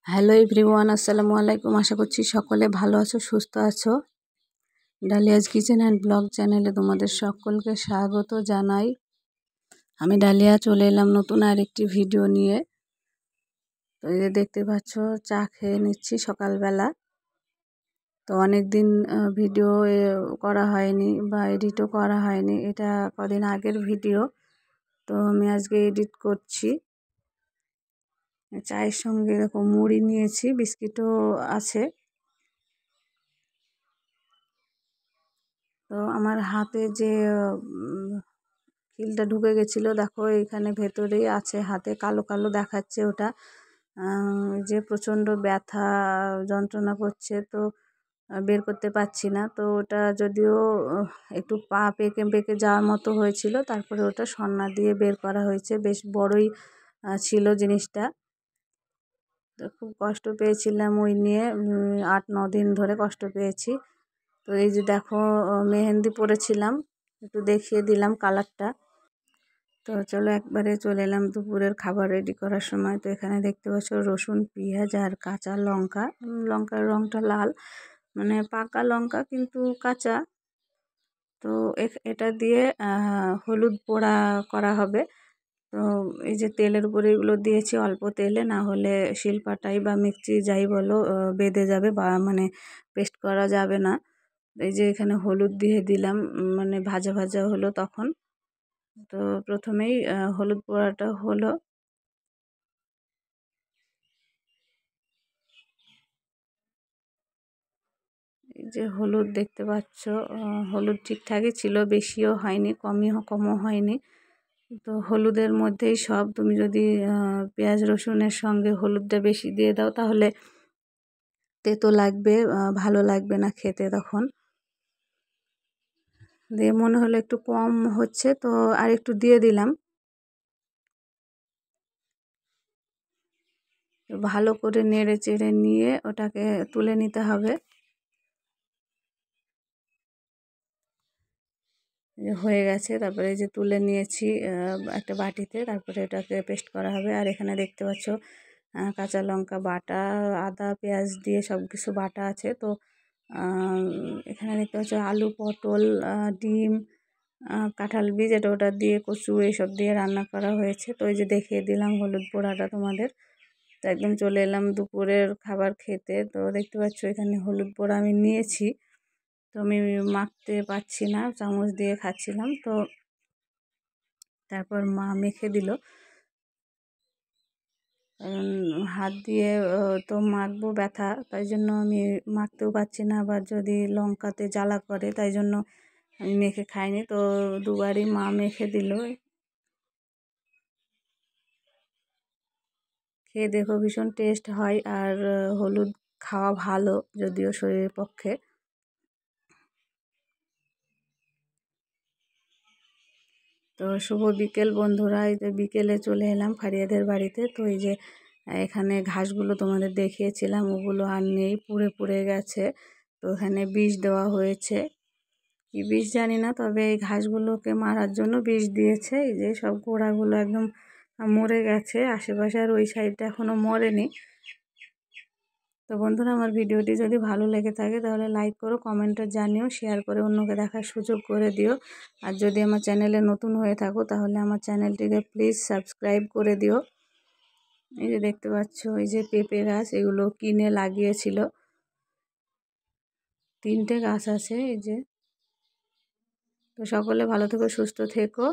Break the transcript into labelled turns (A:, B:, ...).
A: Hello everyone, আসসালামু আলাইকুম। আশা করছি সকলে ভালো আছো, সুস্থ আছো। ডালিয়াজ কিচেন অ্যান্ড ব্লগ চ্যানেলে তোমাদের সকলকে স্বাগত জানাই। আমি ডালিয়া চলে এলাম নতুন আরেকটি ভিডিও নিয়ে। তো এই যে দেখতে পাচ্ছ, চা খেয়ে নিচ্ছি সকালবেলা। তো অনেক দিন ভিডিও করা হয়নি বা এডিটও করা হয়নি। এটা কদিন আগের ভিডিও, তো আমি আজকে এডিট করছি। চায়ের সঙ্গে এরকম মুড়ি নিয়েছি, বিস্কিটও আছে। তো আমার হাতে যে কিলটা ঢুকে গেছিলো, দেখো এইখানে ভেতরেই আছে, হাতে কালো কালো দেখাচ্ছে। ওটা যে প্রচণ্ড ব্যথা যন্ত্রণা করছে, তো বের করতে পারছি না। তো ওটা যদিও একটু পা পেকে পেকে যাওয়ার মতো হয়েছিল, তারপরে ওটা সন্না দিয়ে বের করা হয়েছে। বেশ বড়ই ছিল জিনিসটা, তো খুব কষ্ট পেয়েছিলাম ওই নিয়ে। 8-9 দিন ধরে কষ্ট পেয়েছি। তো এই যে দেখো, মেহেন্দি পরেছিলাম, একটু দেখিয়ে দিলাম কালারটা। তো চলো একবারে চলে এলাম দুপুরের খাবার রেডি করার সময়। তো এখানে দেখতে পাচ্ছ রসুন, পেঁয়াজ আর কাঁচা লঙ্কা। লঙ্কার রঙটা লাল, মানে পাকা লঙ্কা কিন্তু কাঁচা। তো এটা দিয়ে হলুদ পোড়া করা হবে। তো এই যে তেলের উপরে এগুলো দিয়েছি অল্প তেলে, না হলে শিলপাটাই বা মিক্সি যাই বলো বেঁধে যাবে, বা মানে পেস্ট করা যাবে না। এই যে এখানে হলুদ দিয়ে দিলাম, মানে ভাজা ভাজা হলো তখন। তো প্রথমেই হলুদ পোড়াটা হলো। এই যে হলুদ দেখতে পাচ্ছ, হলুদ ঠিকঠাকই ছিল, বেশিও হয়নি, কমও হয়নি। তো হলুদের মধ্যেই সব। তুমি যদি পেঁয়াজ রসুনের সঙ্গে হলুদটা বেশি দিয়ে দাও, তাহলে তেতো লাগবে, ভালো লাগবে না খেতে তখন। দিয়ে মনে হলো একটু কম হচ্ছে, তো আর একটু দিয়ে দিলাম। ভালো করে নেড়ে চেড়ে নিয়ে ওটাকে তুলে নিতে হবে। হয়ে গেছে, তারপরে এই যে তুলে নিয়েছি একটা বাটিতে। তারপরে এটাকে পেস্ট করা হবে। আর এখানে দেখতে পাচ্ছ কাঁচা লঙ্কা বাটা, আদা পেঁয়াজ দিয়ে সব কিছু বাটা আছে। তো এখানে দেখতে পাচ্ছ আলু, পটল, ডিম, কাঁঠাল বীজ, ওটা দিয়ে কচু এইসব দিয়ে রান্না করা হয়েছে। তো এই যে দেখিয়ে দিলাম হলুদ পোড়াটা তোমাদের। তো একদম চলে এলাম দুপুরের খাবার খেতে। তো দেখতে পাচ্ছ এখানে হলুদ পোড়া আমি নিয়েছি, তো আমি মাখতে পারছি না, চামচ দিয়ে খাচ্ছিলাম। তো তারপর মা মেখে দিল, হাত দিয়ে তো মাখবো, ব্যথা, তাই জন্য আমি মাখতেও পারছি না। আবার যদি লঙ্কাতে জ্বালা করে, তাই জন্য আমি মেখে খাইনি। তো দুবারই মা মেখে দিল। খেয়ে দেখো, ভীষণ টেস্ট হয়। আর হলুদ খাওয়া ভালো, যদিও শরীরের পক্ষে। তো শুভ বিকেল বন্ধুরা। এই যে বিকেলে চলে এলাম ফারিয়াদের বাড়িতে। তো এই যে এখানে ঘাসগুলো তোমাদের দেখিয়েছিলাম, ওগুলো আর নেই, পুড়ে পুড়ে গেছে। তো এখানে বিষ দেওয়া হয়েছে, কি বিষ জানি না, তবে এই ঘাসগুলোকে মারার জন্য বিষ দিয়েছে। এই যে সব গোড়াগুলো একদম মরে গেছে, আশেপাশে আর ওই সাইডটা এখনও মরেনি। তো বন্ধুরা, আমার ভিডিওটি যদি ভালো লেগে থাকে তাহলে লাইক করো, কমেন্টে জানিও, শেয়ার করে অন্যকে দেখার সুযোগ করে দিও। আর যদি আমার চ্যানেলে নতুন হয়ে থাকো, তাহলে আমার চ্যানেলটিকে প্লিজ সাবস্ক্রাইব করে দিও। এই যে দেখতে পাচ্ছ, এই যে পেঁপে গাছ, এগুলো কিনে লাগিয়েছিল, 3টে গাছ আছে এই যে। তো সকলে ভালো থেকো, সুস্থ থেকো।